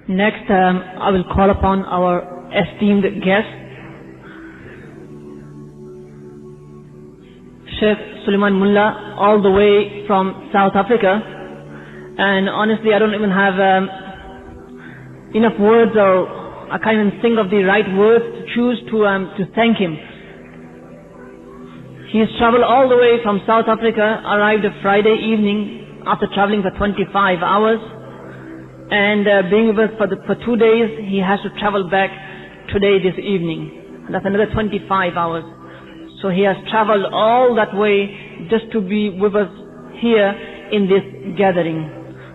Next, I will call upon our esteemed guest, Sheikh Suleiman Mullah, all the way from South Africa. And honestly, I don't even have enough words, or I can't even think of the right words to choose to thank him. He has traveled all the way from South Africa, arrived a Friday evening after traveling for 25 hours. And being with us for 2 days, he has to travel back today, this evening. And that's another 25 hours. So he has traveled all that way just to be with us here in this gathering.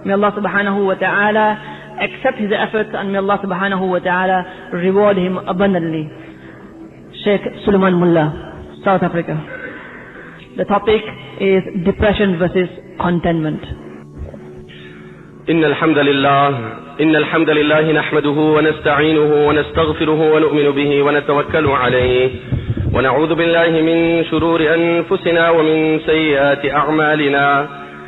May Allah subhanahu wa ta'ala accept his efforts, and may Allah subhanahu wa ta'ala reward him abundantly. Sheikh Suleiman Mullah, South Africa. The topic is depression versus contentment. إن الحمد لله نحمده ونستعينه ونستغفره ونؤمن به ونتوكل عليه ونعوذ بالله من شرور أنفسنا ومن سيئات أعمالنا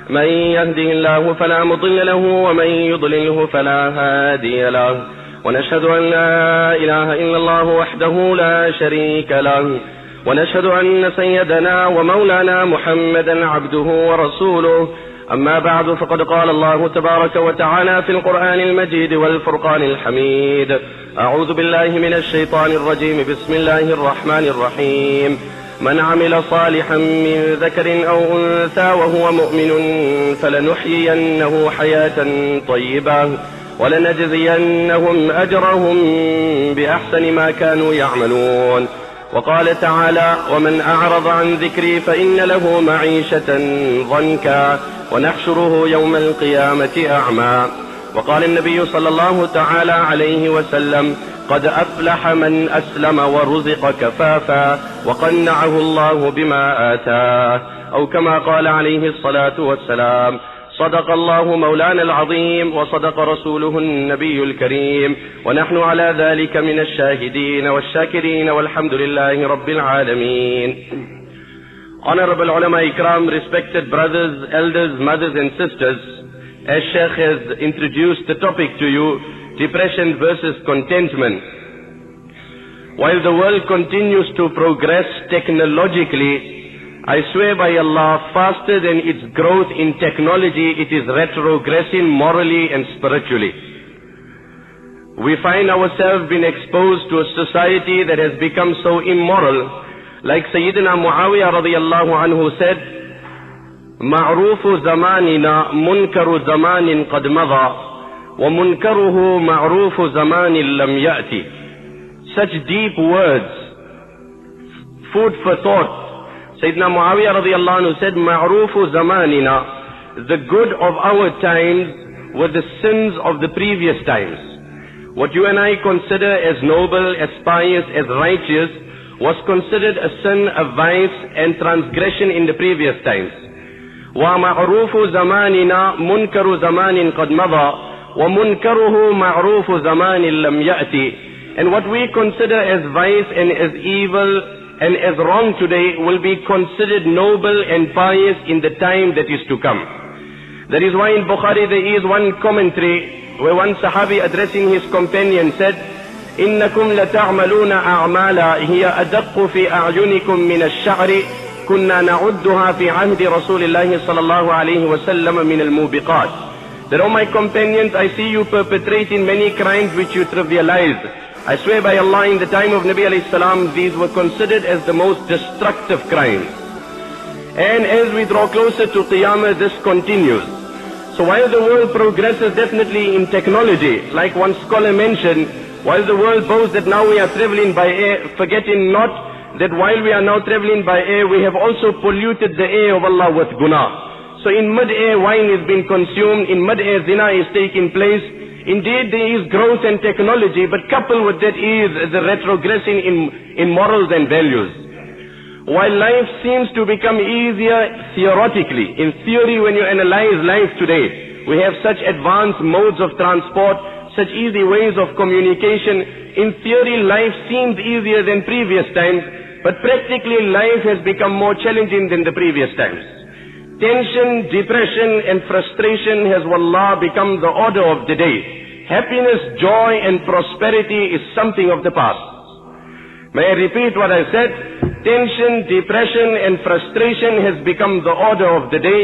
من يهده الله فلا مضل له ومن يضلله فلا هادي له ونشهد أن لا إله إلا الله وحده لا شريك له ونشهد أن سيدنا ومولانا محمدا عبده ورسوله أما بعد فقد قال الله تبارك وتعالى في القرآن المجيد والفرقان الحميد أعوذ بالله من الشيطان الرجيم بسم الله الرحمن الرحيم من عمل صالحا من ذكر أو أنثى وهو مؤمن فلنحيينه حياة طيبة ولنجزينهم أجرهم بأحسن ما كانوا يعملون وقال تعالى ومن أعرض عن ذكري فإن له معيشة ضنكا ونحشره يوم القيامة أعمى وقال النبي صلى الله تعالى عليه وسلم قد أفلح من أسلم ورزق كفافا وقنعه الله بما آتاه أو كما قال عليه الصلاة والسلام صدق الله مولانا العظيم وصدق رسوله النبي الكريم ونحن على ذلك من الشاهدين والشاكرين والحمد لله رب العالمين. Honorable ulama ikram, respected brothers, elders, mothers and sisters, as Sheikh has introduced the topic to you, depression versus contentment. While the world continues to progress technologically, I swear by Allah, faster than its growth in technology, it is retrogressing morally and spiritually. We find ourselves being exposed to a society that has become so immoral. Like Sayyidina Muawiyah radiyallahu anhu said, مَعْرُوفُ زَمَانِنَا مُنْكَرُ زَمَانٍ قَدْ مَضَى وَمُنْكَرُهُ مَعْرُوفُ زَمَانٍ لَمْ يَأْتِ. Such deep words, food for thought. Sayyidina Muawiyah radiyallahu anhu said, Ma'rufu zamanina, the good of our times were the sins of the previous times. What you and I consider as noble, as pious, as righteous, was considered a sin, a vice and transgression in the previous times. Wa ma'rufu zamanina munkaru zamanin qad mada, wa munkaruhu ma'rufu zamanin lam ya'ti. And what we consider as vice and as evil and as wrong today will be considered noble and pious in the time that is to come. That is why in Bukhari there is one commentary where one Sahabi addressing his companion said, إِنَّكُمْ لَتَعْمَلُونَ أَعْمَالًا هِيَ أَدَقُّ فِي أَعْيُنِكُمْ مِنَ الشَّعْرِ كُنَّا نَعُدُّهَا فِي عَهْدِ رَسُولِ اللَّهِ صَلَى اللَّهُ عَلَيْهِ وَسَلَّمَ مِنَ الْمُوبِقَاتِ. That, O my companions, I see you perpetrating many crimes which you trivialize. I swear by Allah, in the time of Nabi alayhi salam, these were considered as the most destructive crimes. And as we draw closer to Qiyamah, this continues. So while the world progresses definitely in technology, like one scholar mentioned, while the world boasts that now we are traveling by air, forgetting not that while we are now traveling by air, we have also polluted the air of Allah with guna. So in mid-air, wine is being consumed, in mid-air, zina is taking place. Indeed, there is growth and technology, but coupled with that is the retrogressing in morals and values. While life seems to become easier theoretically, in theory when you analyze life today, we have such advanced modes of transport, such easy ways of communication. In theory, life seems easier than previous times, but practically life has become more challenging than the previous times. Tension, depression and frustration has wallah become the order of the day. happiness, joy and prosperity is something of the past. May I repeat what I said? Tension, depression and frustration has become the order of the day.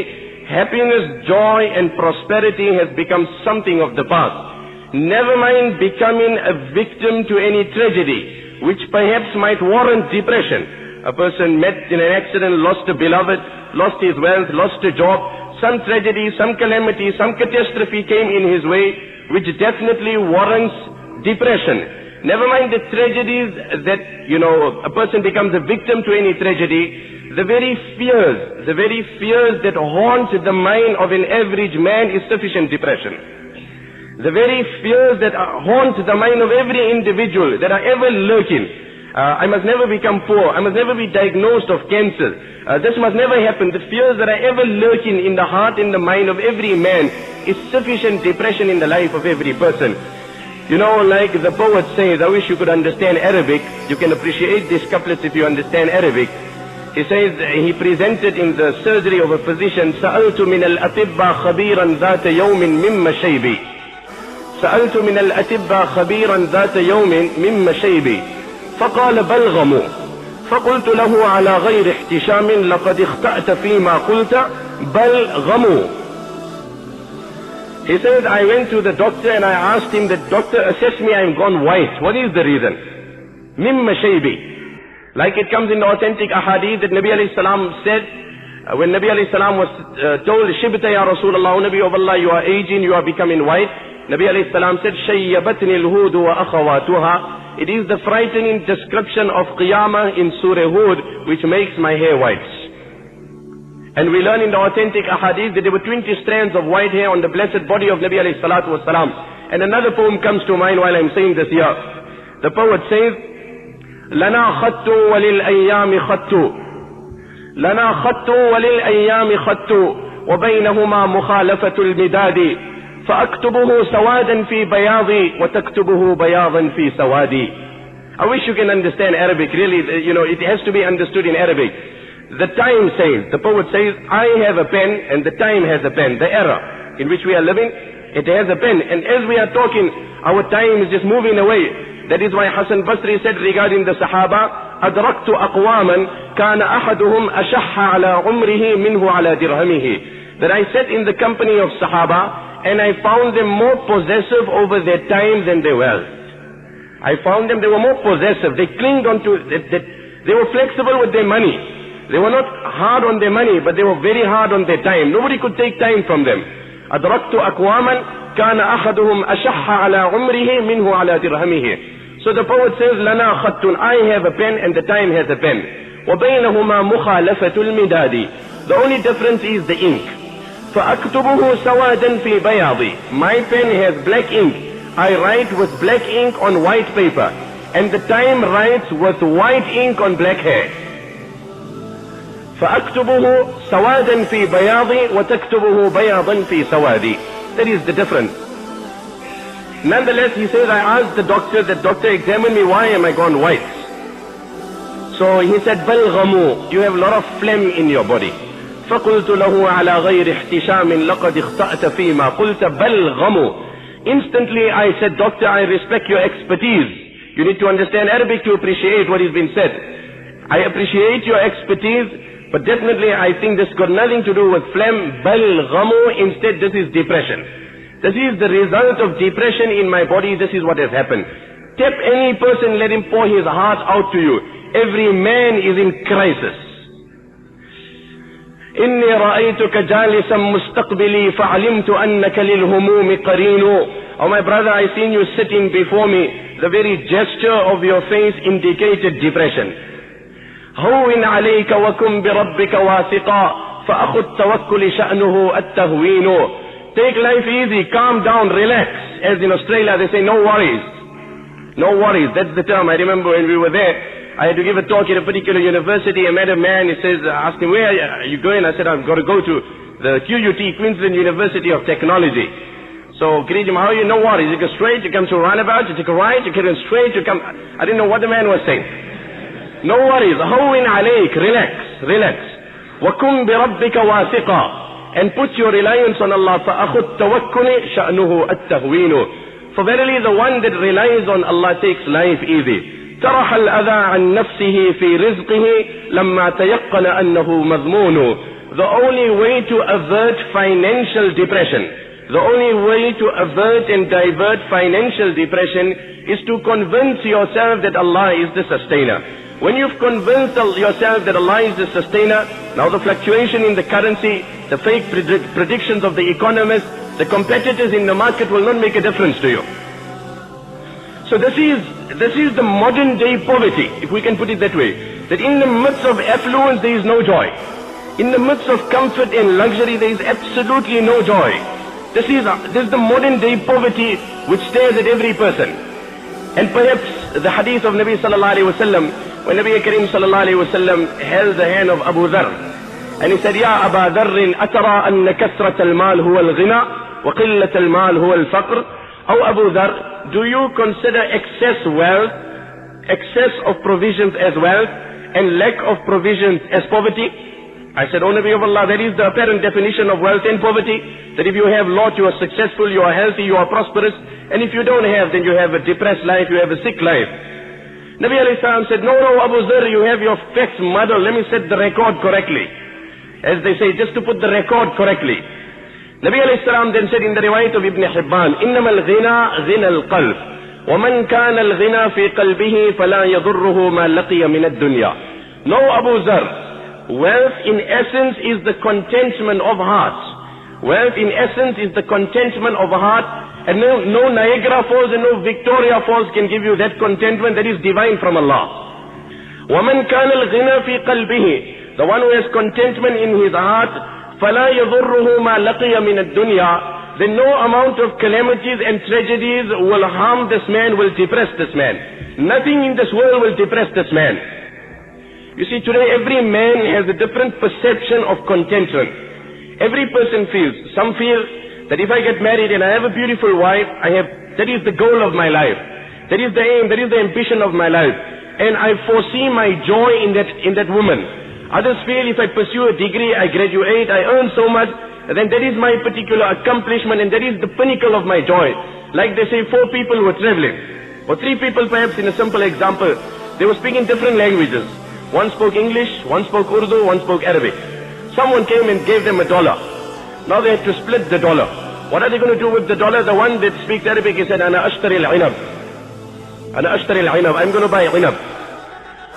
Happiness, joy and prosperity has become something of the past. Never mind becoming a victim to any tragedy, which perhaps might warrant depression. A person met in an accident, lost a beloved, lost his wealth, lost a job. Some tragedy, some calamity, some catastrophe came in his way, which definitely warrants depression. Never mind the tragedies that, a person becomes a victim to any tragedy. The very fears that haunt the mind of an average man is sufficient depression. The very fears that haunt the mind of every individual that are ever lurking. I must never become poor. I must never be diagnosed of cancer. This must never happen. The fears that are ever lurking in the heart and the mind of every man is sufficient depression in the life of every person. Like the poet says, I wish you could understand Arabic. You can appreciate these couplets if you understand Arabic. He says, he presented in the surgery of a physician, سألت من الأطباء خبيرا ذات يوم مما شيبي. سألت من الأطباء خبيرا ذات يوم مما شيبي. فقال بلغموا. فقلت له على غير احتشام لقد اخطأت فيما قلت بلغموا. He said, I went to the doctor and I asked him, the doctor assessed me, I'm gone white. What is the reason? Mimma shaybi. Like it comes in the authentic ahadith that Nabi alayhi salam said, when Nabi alayhi salam was told, Shibta ya Rasulullah, O Nabi of Allah, you are aging, you are becoming white. Nabi alayhi salam said, Shayyabatni al-hudu wa akhawatuha. It is the frightening description of Qiyamah in Surah Hud, which makes my hair white. And we learn in the authentic ahadith that there were 20 strands of white hair on the blessed body of Nabi alayhi salatu wasalam. And another poem comes to mind while I'm saying this here. The poet says, لَنَا خَطُّ وَلِلْأَيَّامِ خَطُّ لَنَا خَطُّ وَلِلْأَيَّامِ خَطُّ وَبَيْنَهُمَا مُخَالَفَةُ الْمِدَادِ فَأَكْتُبُهُ سَوَادًا فِي بَيَاضِي وَتَكْتُبُهُ بَيَاضًا فِي سَوَادِي. I wish you can understand Arabic. Really, it has to be understood in Arabic. The time says, the poet says, I have a pen and the time has a pen. The era in which we are living, it has a pen. And as we are talking, our time is just moving away. That is why Hassan Basri said regarding the Sahaba, أَدْرَكْتُ أَقْوَامًا كَانَ أَحَدُهُمْ أَشَحَّ عَلَى عُمْرِهِ مِنْهُ عَلى دِرْهَمِهِ. That I sat in the company of Sahaba and I found them more possessive over their time than their wealth. I found them, they were more possessive. They clinged on to, they were flexible with their money. They were not hard on their money, but they were very hard on their time. Nobody could take time from them. أَدْرَكْتُ أَقْوَامًا كَانَ أَحَدُهُمْ أَشَحَّ عَلَى عُمْرِهِ مِنْهُ عَلَى دِرْهَمِهِ. So the poet says, لَنَا خَطٌّ, I have a pen and the time has a pen. وَبَيْنَهُمَا مُخَالَفَةُ الْمِدَادِ. The only difference is the ink. فَأَكْتُبُهُ سَوَادًا فِي بَيَاضِ. My pen has black ink. I write with black ink on white paper. And the time writes with white ink on black hair. فَأَكْتُبُهُ سَوَادًا فِي بَيَاضِ وَتَكْتُبُهُ بَيَاضًا فِي سَوَادِ. That is the difference. Nonetheless, he says, I asked the doctor examined me, why am I gone white? So he said, بَلْغَمُوا, you have a lot of phlegm in your body. فَقُلْتُ لَهُ عَلَى غَيْرِ احْتِشَامٍ لَقَدْ اخْطَأْتَ فِي مَا قُلْتَ بَلْغَمُوا. Instantly I said, doctor, I respect your expertise. You need to understand Arabic to appreciate what has been said. I appreciate your expertise, but definitely I think this got nothing to do with phlegm. Balghamu, instead this is depression. This is the result of depression in my body. This is what has happened. Tap any person, let him pour his heart out to you. Every man is in crisis. إني رأيتك جالسا مستقبلي فعلمت أنك للهموم قرين. Oh my brother, I seen you sitting before me. The very gesture of your face indicated depression. هون عليك وكن بربك واثقا فأخو التوكل شأنه التهوين. Take life easy, calm down, relax. As in Australia they say, no worries. No worries, that's the term. I remember when we were there, I had to give a talk at a particular university. I met a man, he says, asked me, where are you going? I said, I've got to go to the QUT, Queensland University of Technology. So, greet him, how are you? No worries. You go straight, you come to a roundabout, you take a right, you get in straight, you come. I didn't know what the man was saying. No worries. هون عليك, relax, relax. وكن بربك واثقا. And put your reliance on Allah. فأخو التوكل شأنه التهوين. For verily the one that relies on Allah takes life easy. ترح الأذى عن نفسه في رزقه لما تيقن أنه مضمون. The only way to avert financial depression, the only way to avert and divert financial depression is to convince yourself that Allah is the sustainer. When you've convinced yourself that Allah is the sustainer, now the fluctuation in the currency, the fake predictions of the economists, the competitors in the market will not make a difference to you. So this is the modern day poverty, if we can put it that way. That in the midst of affluence there is no joy. In the midst of comfort and luxury there is absolutely no joy. This is the modern day poverty which stares at every person. And perhaps the hadith of Nabi sallallahu alayhi wa sallam, when Nabi Kareem sallallahu alayhi wa sallam held the hand of Abu Dharr, and he said, Ya Aba Dharrin, atara anna kasrat al-mal huwa al-ghina, wa qillat al-mal huwa al-faqr. Oh Abu Dharr, do you consider excess wealth, excess of provisions as wealth, and lack of provisions as poverty? I said, O Nabi of Allah, that is the apparent definition of wealth and poverty. That if you have lot, you are successful, you are healthy, you are prosperous. And if you don't have, then you have a depressed life, you have a sick life. Nabi alayhi salam said, no, Abu Dharr, you have your facts muddled. Let me set the record correctly. As they say, just to put the record correctly. Nabi alayhi salam then said in the riwayat of Ibn Hibban, إِنَّمَا الْغِنَى غِنَى الْقَلْبِ وَمَنْ كَانَ الْغِنَى فِي قَلْبِهِ فَلَا يَضُرُّهُ مَا لَقِيَ مِنَ الدُّنْيا. No, Abu Dharr. Wealth in essence is the contentment of heart. Wealth in essence is the contentment of a heart. And no Niagara Falls and no Victoria Falls can give you that contentment that is divine from Allah. وَمَنْ كَانَ الْغِنَى فِي قَلْبِهِ. The one who has contentment in his heart, فَلَا يَضُرُّهُ مَا لَقِيَ مِنَ الدُّنْيَا. Then no amount of calamities and tragedies will harm this man, will depress this man. Nothing in this world will depress this man. You see, today every man has a different perception of contentment. Every person feels. Some feel that if I get married and I have a beautiful wife, that is the goal of my life. That is the aim, that is the ambition of my life. And I foresee my joy in that woman. Others feel if I pursue a degree, I graduate, I earn so much, then that is my particular accomplishment and that is the pinnacle of my joy. Like they say, 4 people were traveling. Or 3 people perhaps in a simple example. They were speaking different languages. One spoke English, one spoke Urdu, one spoke Arabic. Someone came and gave them $1. Now they had to split the $1. What are they going to do with the $1? The one that speaks Arabic, he said, Ana ashtari al-inab. Ana ashtari al-inab. I'm going to buy inab.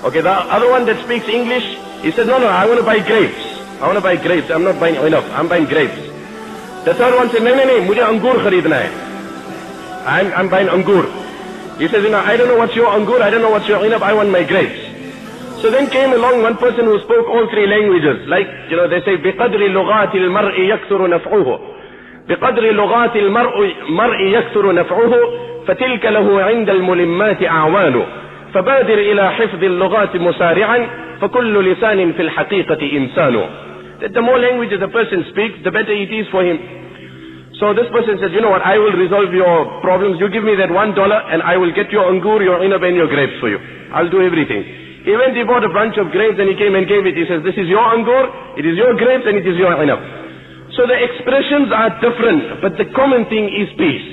Okay, the other one that speaks English, he said, no, I want to buy grapes. I want to buy grapes. I'm not buying inab. I'm buying grapes. The third one said, no, mujhe angur kharidna hai. I'm buying angur. He says, I don't know what's your angur, I don't know what's your inab, I want my grapes. So then came along one person who spoke all 3 languages. Like, they say, بِقَدْرِ لُغَاتِ الْمَرْءِ يَكْثُرُ نَفْعُهُ. بِقَدْرِ لُغَاتِ الْمَرْءِ يَكْثُرُ نَفْعُهُ فَتِلْكَ لَهُ عِنْدَ الْمُلِمَّاتِ أَعْوَانُ فَبَادِرْ إِلَى حِفْظِ اللُّغَاتِ مُسَارِعًا فَكُلُّ لِسَانٍ فِي الْحَقِيقَةِ إِنسَانُ. That the more languages a person speaks, the better it is for him. So this person says, you know what, I will resolve your problems. You give me that $1 and I will get your angur, your inab and your grapes for you. I'll do everything. He went, he bought a bunch of grapes and he came and gave it. He says, this is your angur, it is your grapes and it is your inab. So the expressions are different, but the common thing is peace.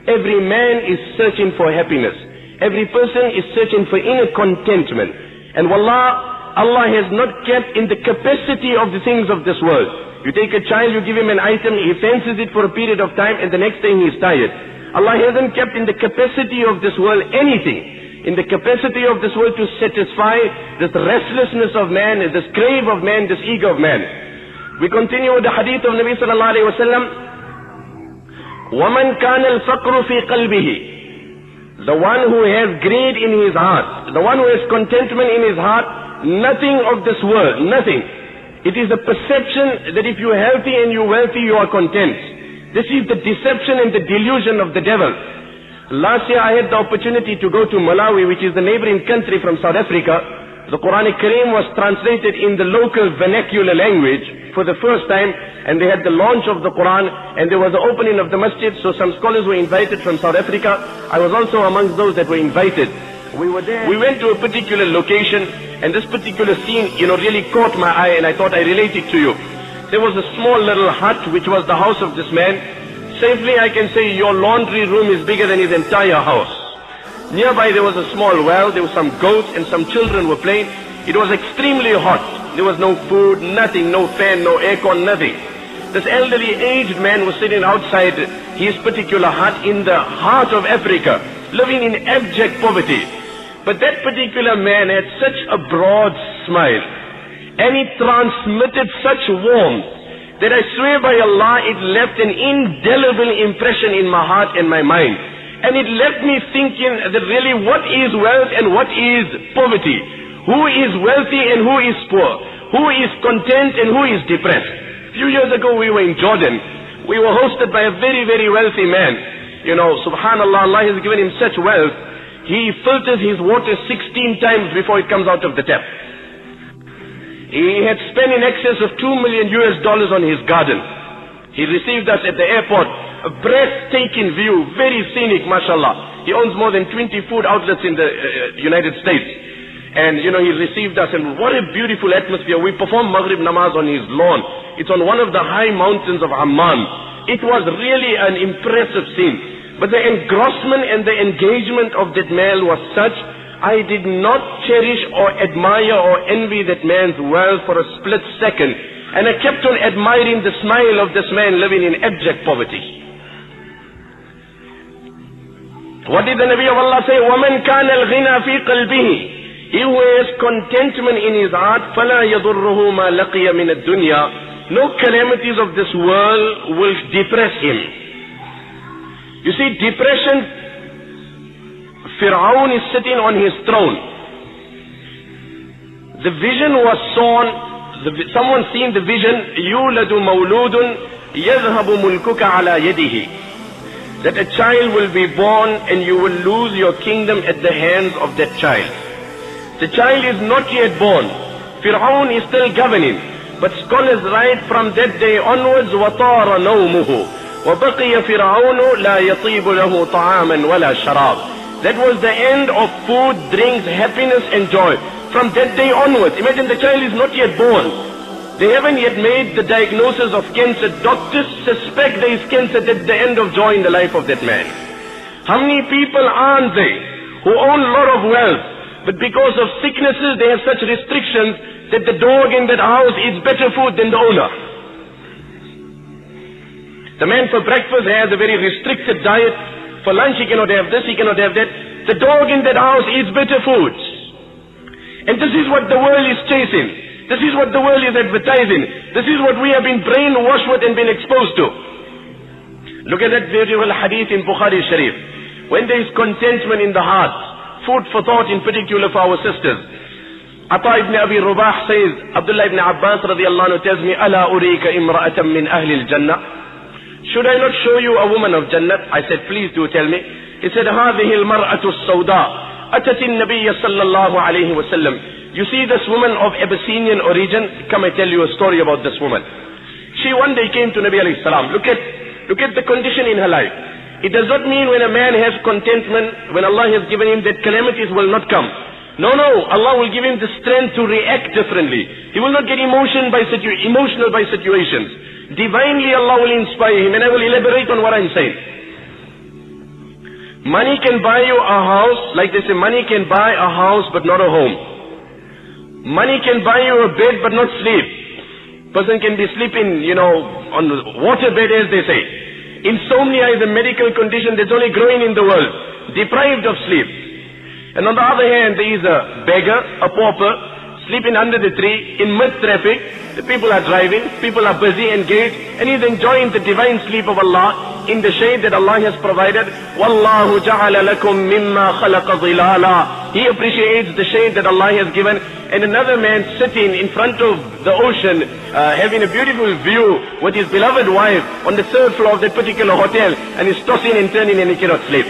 Every man is searching for happiness. Every person is searching for inner contentment. And wallah, Allah has not kept in the capacity of the things of this world. You take a child, you give him an item, he fancies it for a period of time and the next day he is tired. Allah hasn't kept in the capacity of this world anything. In the capacity of this world to satisfy this restlessness of man, this crave of man, this ego of man. We continue with the hadith of Nabi sallallahu alayhi wa sallam. وَمَنْ كَانَ الْفَقْرُ فِي قَلْبِهِ. The one who has greed in his heart, the one who has contentment in his heart, nothing of this world, nothing. It is the perception that if you are healthy and you are wealthy, you are content. This is the deception and the delusion of the devil. Last year I had the opportunity to go to Malawi, which is the neighboring country from South Africa. The Quranic Kareem was translated in the local vernacular language for the first time, and they had the launch of the Quran, and there was the opening of the masjid, so some scholars were invited from South Africa. I was also amongst those that were invited. We were there. We went to a particular location, and this particular scene, really caught my eye, and I thought I relate it to you. There was a small little hut, which was the house of this man. Safely I can say your laundry room is bigger than his entire house. Nearby there was a small well, there were some goats and some children were playing. It was extremely hot. There was no food, nothing, no fan, no aircon, nothing. This elderly aged man was sitting outside his particular hut in the heart of Africa, living in abject poverty. But that particular man had such a broad smile, and he transmitted such warmth, that I swear by Allah, it left an indelible impression in my heart and my mind. And it left me thinking that really what is wealth and what is poverty? Who is wealthy and who is poor? Who is content and who is depressed? A few years ago we were in Jordan. We were hosted by a very, very wealthy man. You know, subhanallah, Allah has given him such wealth. He filters his water 16 times before it comes out of the tap. He had spent in excess of $2 million on his garden. He received us at the airport. A breathtaking view, very scenic, mashallah. He owns more than 20 food outlets in the United States. And you know, he received us, and what a beautiful atmosphere. We performed Maghrib namaz on his lawn. It's on one of the high mountains of Amman. It was really an impressive scene. But the engrossment and the engagement of that man was such, I did not cherish or admire or envy that man's wealth for a split second. And I kept on admiring the smile of this man living in abject poverty. What did the Nabi of Allah say? وَمَنْ كَانَ الْغِنَى فِي قَلْبِهِ. He who has contentment in his heart, فَلَا يَضُرُّهُ مَا لَقِيَ مِنَ الدُّنْيَا. No calamities of this world will depress him. You see, depression, Fir'aun is sitting on his throne. The vision was sown, someone seen the vision, يُولَدُ مَوْلُودٌ يَذْهَبُ مُلْكُكَ عَلَى يَدِهِ. That a child will be born and you will lose your kingdom at the hands of that child. The child is not yet born. Fir'aun is still governing. But scholars write from that day onwards, وَطَارَ نَوْمُهُ. وَبَقِيَ فِرْعَوْنُ لَا يَطِيبُ لَهُ طَعَامًا وَلَا شَرَابًا. That was the end of food, drinks, happiness and joy. From that day onwards, imagine the child is not yet born. They haven't yet made the diagnosis of cancer. Doctors suspect there is cancer. That's the end of joy in the life of that man. How many people aren't they who own a lot of wealth, but because of sicknesses they have such restrictions that the dog in that house eats better food than the owner? The man for breakfast has a very restricted diet. For lunch he cannot have this, he cannot have that. The dog in that house eats better foods. And this is what the world is chasing. This is what the world is advertising. This is what we have been brainwashed with and been exposed to. Look at that beautiful hadith in Bukhari Sharif. When there is contentment in the heart, food for thought in particular for our sisters. Ata ibn Abi Rubah says, Abdullah ibn Abbas radiallahu anhu tells me, Ala urika imra'atan min ahli al-Jannah. Should I not show you a woman of Jannah? I said, please do tell me. He said, هذه المرأة السوداء أتت النبي صلى الله عليه وسلم. You see this woman of Abyssinian origin? Come, I tell you a story about this woman. She one day came to Nabi alayhi salam. Look at the condition in her life. It does not mean when a man has contentment, when Allah has given him that calamities will not come. No, Allah will give him the strength to react differently. He will not get emotional by situations. Divinely Allah will inspire him, and I will elaborate on what I'm saying. Money can buy you a house, like they say, money can buy a house but not a home. Money can buy you a bed but not sleep. Person can be sleeping, on water bed as they say. Insomnia is a medical condition that's only growing in the world. Deprived of sleep. And on the other hand, there is a beggar, a pauper, sleeping under the tree in mid-traffic. The people are driving, people are busy, engaged, and he's enjoying the divine sleep of Allah in the shade that Allah has provided. وَاللَّهُ جَعَلَ لَكُم مِّمَّا خَلَقَ ظِلَالًا. He appreciates the shade that Allah has given. And another man sitting in front of the ocean, having a beautiful view with his beloved wife on the third floor of that particular hotel, and he's tossing and turning and he cannot sleep.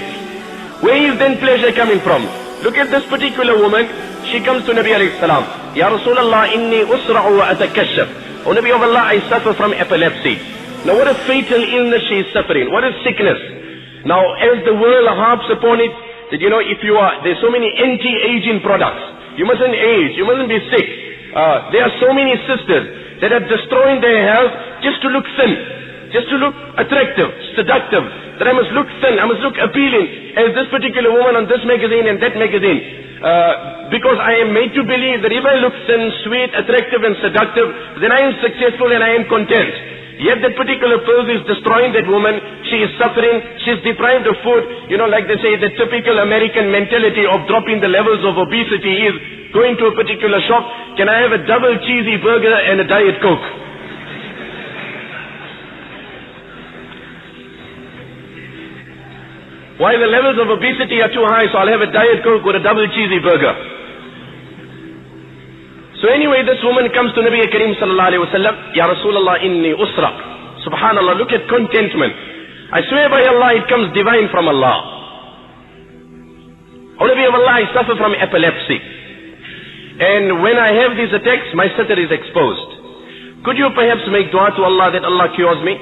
Where is then pleasure coming from? Look at this particular woman. She comes to Nabi alayhi salam. Ya Rasulullah, inni usra'u wa atakashaf. Oh Nabi of Allah, I suffer from epilepsy. Now what a fatal illness she is suffering. What a sickness. Now as the world harps upon it, that there's so many anti-aging products. You mustn't age, you mustn't be sick. There are so many sisters that are destroying their health just to look thin. just to look attractive, seductive, that I must look thin, I must look appealing as this particular woman on this magazine and that magazine. Because I am made to believe that if I look thin, sweet, attractive and seductive, then I am successful and I am content. Yet that particular pill is destroying that woman. She is suffering. She is deprived of food. You know, like they say, the typical American mentality of dropping the levels of obesity is going to a particular shop. Can I have a double cheesy burger and a Diet Coke? Why the levels of obesity are too high, so I'll have a Diet Coke or a double cheesy burger. So anyway, this woman comes to Nabi Kareem sallallahu alayhi wa sallam, Ya Rasulullah inni usra. Subhanallah, look at contentment. I swear by Allah, it comes divine from Allah. O Nabi of Allah, I suffer from epilepsy. And when I have these attacks, my sitter is exposed. Could you perhaps make dua to Allah that Allah cures me?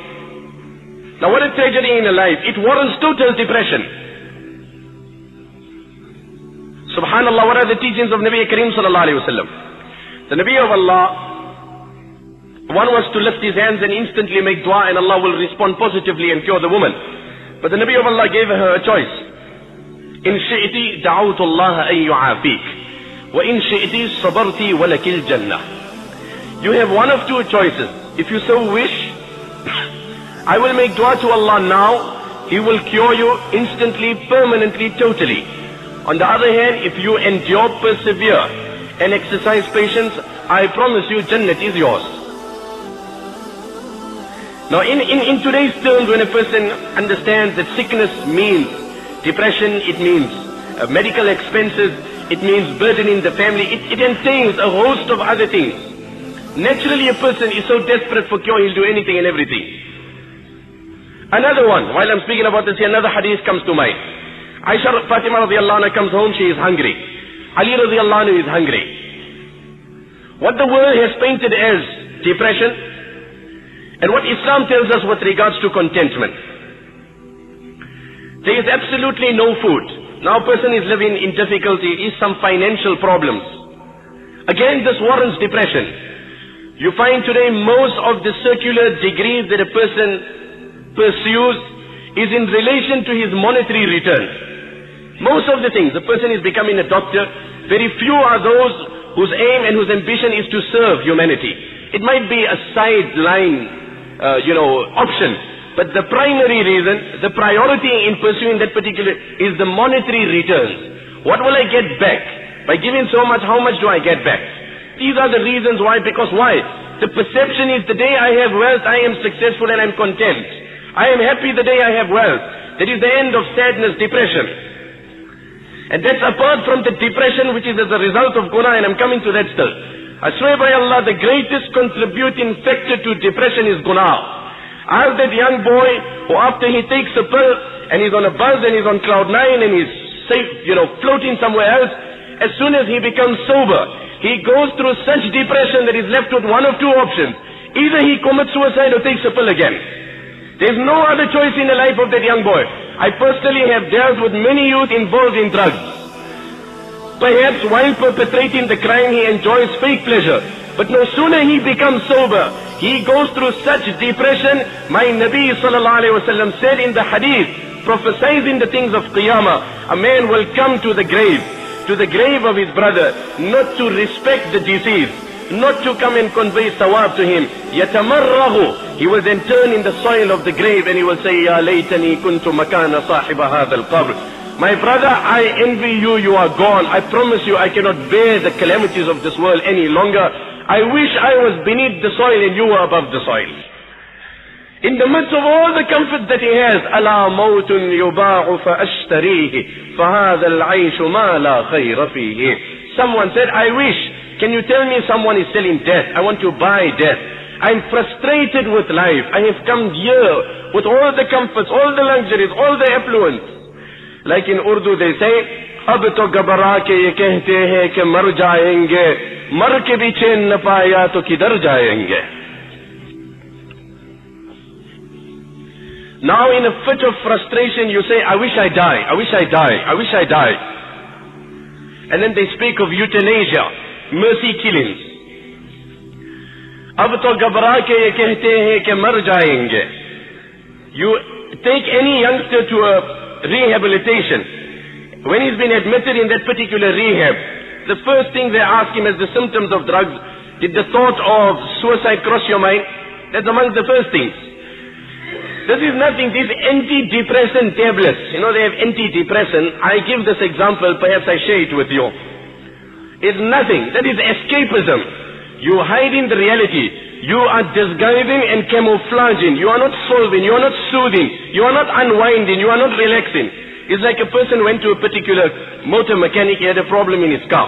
Now what a tragedy in a life. It warrants total depression. Subhanallah, what are the teachings of Nabi Kareem sallallahu alayhi wa sallam? The Nabi of Allah, one was to lift his hands and instantly make dua and Allah will respond positively and cure the woman. But the Nabi of Allah gave her a choice. In shi'ti da'awtu Allah an yu'afik. Wa in shi'ti sabarti walakil jannah. You have one of two choices. If you so wish, I will make dua to Allah now. He will cure you instantly, permanently, totally. On the other hand, if you endure, persevere, and exercise patience, I promise you Jannat is yours. Now in today's terms, when a person understands that sickness means depression, it means medical expenses, it means burden in the family, it entails a host of other things. Naturally a person is so desperate for cure, he'll do anything and everything. Another one, while I'm speaking about this, another hadith comes to mind. Aisha Fatima radiallahu anha comes home, she is hungry. Ali radiallahu anhu is hungry. What the world has painted as depression and what Islam tells us with regards to contentment. There is absolutely no food. Now a person is living in difficulty, is some financial problems. Again, this warrants depression. You find today most of the circular degrees that a person pursues is in relation to his monetary return. Most of the things, the person is becoming a doctor. Very few are those whose aim and whose ambition is to serve humanity. It might be a sideline, option. But the primary reason, the priority in pursuing that particular is the monetary returns. What will I get back? By giving so much, how much do I get back? These are the reasons why. Because why? The perception is the day I have wealth, I am successful and I'm content. I am happy the day I have wealth. That is the end of sadness, depression. And that's apart from the depression which is as a result of guna, and I'm coming to that still. I swear by Allah, the greatest contributing factor to depression is guna. I have that young boy who after he takes a pill and he's on a buzz and he's on cloud 9 and he's safe, floating somewhere else, as soon as he becomes sober, he goes through such depression that he's left with one of two options. Either he commits suicide or takes a pill again. There's no other choice in the life of that young boy. I personally have dealt with many youth involved in drugs. Perhaps while perpetrating the crime he enjoys fake pleasure. But no sooner he becomes sober, he goes through such depression. My Nabi sallallahu alayhi wa sallam said in the hadith, prophesizing the things of Qiyamah, a man will come to the grave of his brother, not to respect the deceased, not to come and convey sawab to him. Yatamarrahu. He will then turn in the soil of the grave and he will say, Ya laytani kuntu makana sahiba hadha al-qabr. My brother, I envy you, you are gone. I promise you, I cannot bear the calamities of this world any longer. I wish I was beneath the soil and you were above the soil. In the midst of all the comforts that he has, Ala mawtun yuba'u fa ashtarihi, fa hadha al-aishu ma la khayra fihi. Someone said, I wish, can you tell me someone is selling death? I want to buy death. I'm frustrated with life. I have come here with all the comforts, all the luxuries, all the affluence. Like in Urdu they say, अब तो घबरा के ये कहते हैं कि मर जाएंगे, मर के भी चैन न पाया तो किधर जाएंगे. Now in a fit of frustration you say, I wish I die, I wish I die, I wish I die. And then they speak of euthanasia, mercy killings. अब तो घबरा के ये कहते हैं कि मर जाएंगे, You take any youngster to a rehabilitation. When he's been admitted in that particular rehab, the first thing they ask him is the symptoms of drugs. Did the thought of suicide cross your mind? That's amongst the first things. This is nothing. These antidepressant tablets, they have antidepressant. I give this example, perhaps I share it with you. It's nothing. That is escapism. You hide in the reality. You are disguising and camouflaging. You are not solving. You are not soothing. You are not unwinding. You are not relaxing. It's like a person went to a particular motor mechanic. He had a problem in his car.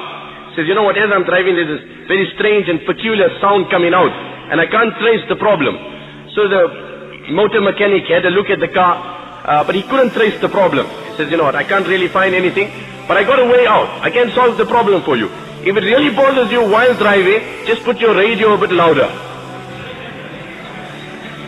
Says, you know what, as I'm driving, there's this very strange and peculiar sound coming out, and I can't trace the problem. So the motor mechanic had a look at the car, but he couldn't trace the problem. He says, you know what, I can't really find anything, but I got a way out. I can solve the problem for you. If it really bothers you while driving, just put your radio a bit louder.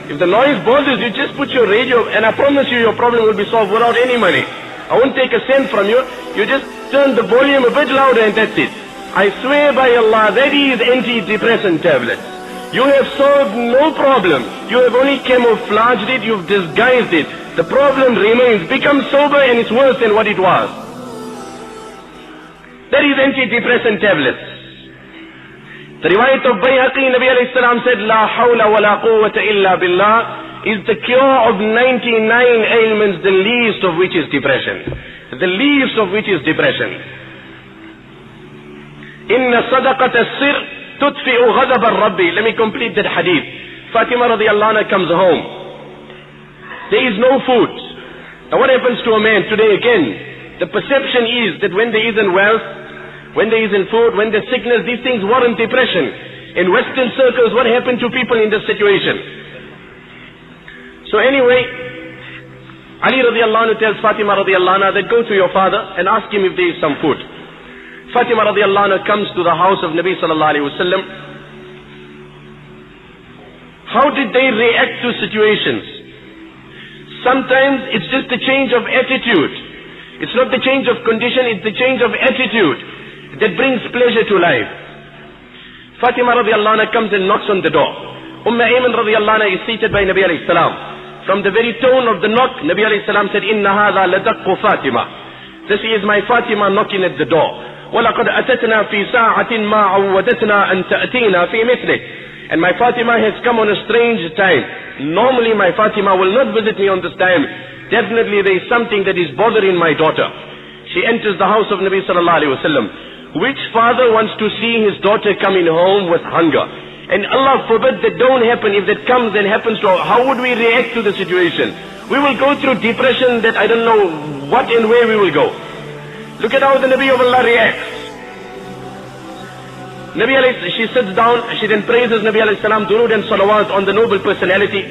If the noise bothers you, just put your radio, and I promise you your problem will be solved without any money. I won't take a cent from you. You just turn the volume a bit louder and that's it. I swear by Allah, that is antidepressant tablets. You have solved no problem. You have only camouflaged it, you've disguised it. The problem remains. Become sober and it's worse than what it was. That is antidepressant tablets. The riwayat of Bayhaqi, Nabi alayhi salam said, La hawla wa la quwwata illa billah, is the cure of 99 ailments, the least of which is depression. The least of which is depression. Inna sadaqat as-sir tudfi'u ghadab ar-rabbi. Let me complete that hadith. Fatima radiallahu anha comes home. There is no food. Now what happens to a man today again? The perception is that when there isn't wealth, when there isn't food, when there's sickness, these things warrant depression. In Western circles, what happened to people in this situation? So anyway, Ali radiallahu anhu tells Fatima radiallahu anha that go to your father and ask him if there is some food. Fatima radiallahu anha comes to the house of Nabi sallallahu alayhi wasallam. How did they react to situations? Sometimes it's just a change of attitude. It's not the change of condition, it's the change of attitude that brings pleasure to life. Fatima radiallahu anha comes and knocks on the door. Ayman radiallahu anha is seated by Nabi alayhi salam. From the very tone of the knock, Nabi alayhi salam said, Inna hadha ladaqqu Fatima. This is my Fatima knocking at the door. وَلَقَدْ أَتَتْنَا فِي سَاعَةٍ مَا عَوَّدَتْنَا أَن تَأْتِينَا فِي مِثْلِهِ. And my Fatima has come on a strange time. Normally my Fatima will not visit me on this time. Definitely there is something that is bothering my daughter. She enters the house of Nabi sallallahu alayhi wasallam. Which father wants to see his daughter coming home with hunger? And Allah forbid that don't happen. If that comes and happens to her, how would we react to the situation? We will go through depression that I don't know what and where we will go. Look at how the Nabi of Allah reacts. Nabi alayhi, she sits down, she then praises Nabi alayhi salam, durood and salawat on the noble personality.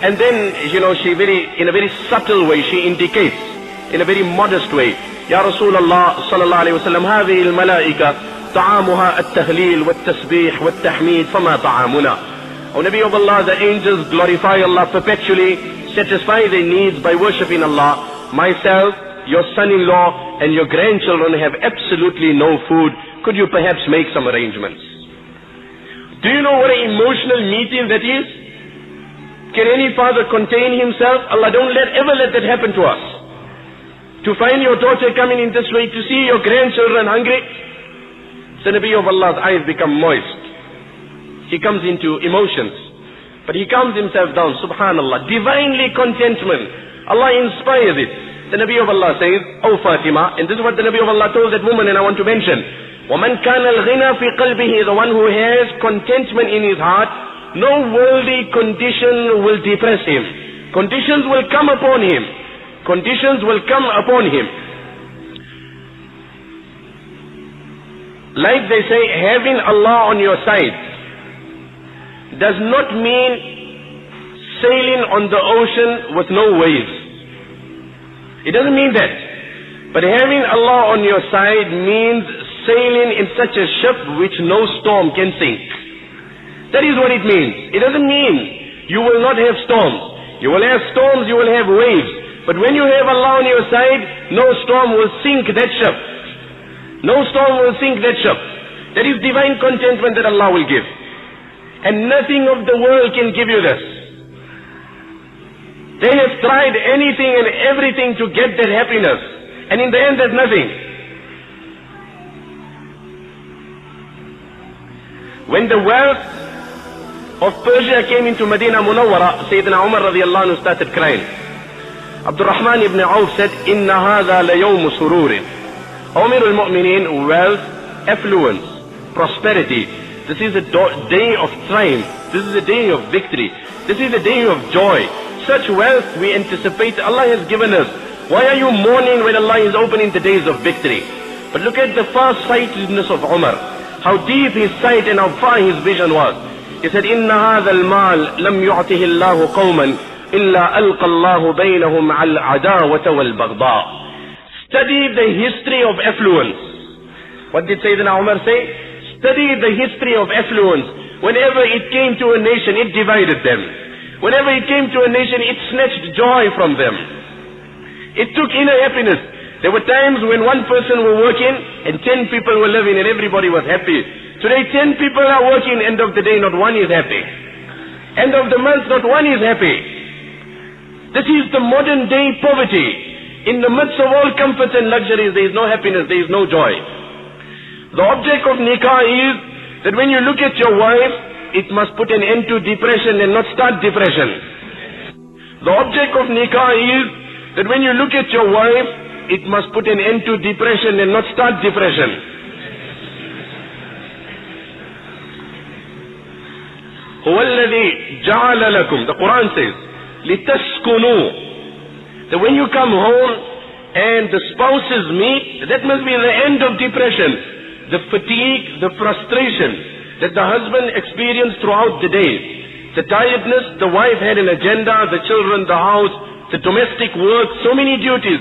And then, she in a very subtle way, she indicates, in a very modest way, Ya Rasulullah sallallahu alayhi wa sallam, هذه الملائكة طعامها التهليل والتسبيح والتحميد فما طعامنا. O Nabi of Allah, the angels glorify Allah perpetually, satisfy their needs by worshipping Allah. Myself, your son-in-law and your grandchildren have absolutely no food. Could you perhaps make some arrangements? Do you know what an emotional meeting that is? Can any father contain himself? Allah, don't ever let that happen to us. To find your daughter coming in this way, to see your grandchildren hungry. The Nabi of Allah's eyes become moist. He comes into emotions. But he calms himself down, subhanallah. Divinely contentment. Allah inspires it. The Nabi of Allah says, O Fatima, and this is what the Nabi of Allah told that woman, and I want to mention, وَمَنْ كَانَ الْغِنَى فِي قَلْبِهِ, the one who has contentment in his heart, no worldly condition will depress him. Conditions will come upon him. Conditions will come upon him. Like they say, having Allah on your side does not mean sailing on the ocean with no waves. It doesn't mean that. But having Allah on your side means sailing in such a ship which no storm can sink. That is what it means. It doesn't mean you will not have storms. You will have storms, you will have waves. But when you have Allah on your side, no storm will sink that ship. No storm will sink that ship. That is divine contentment that Allah will give. And nothing of the world can give you this. They have tried anything and everything to get that happiness. And in the end there's nothing. When the wealth of Persia came into Medina Munawwara, Sayyidina Umar radiallahu anhu started crying. Abdul Rahman ibn Auf said, Inna hadha la yawmu sururin. Amir al-Mu'mineen, wealth, affluence, prosperity. This is a day of triumph. This is a day of victory. This is a day of joy. Such wealth we anticipate Allah has given us. Why are you mourning when Allah is opening the days of victory? But look at the far-sightedness of Umar. How deep his sight and how far his vision was. He said, Inna hadha al-mal lam yu'tihi Allahu qawman illa alqa Allahu baynahum al-adawata wal-baghda. Study the history of affluence. What did Sayyidina Umar say? Study the history of affluence. Whenever it came to a nation, it divided them. Whenever it came to a nation, it snatched joy from them. It took inner happiness. There were times when one person were working and 10 people were living and everybody was happy. Today 10 people are working, end of the day not one is happy. End of the month not one is happy. This is the modern day poverty. In the midst of all comforts and luxuries, there is no happiness, there is no joy. The object of nikah is that when you look at your wife, it must put an end to depression and not start depression. The object of nikah is that when you look at your wife, it must put an end to depression and not start depression. هو الذي جعل لكم, the Quran says, لِتَسْكُنُوا, that when you come home and the spouses meet, that must be the end of depression. The fatigue, the frustration that the husband experienced throughout the day. The tiredness, the wife had an agenda, the children, the house, the domestic work, so many duties.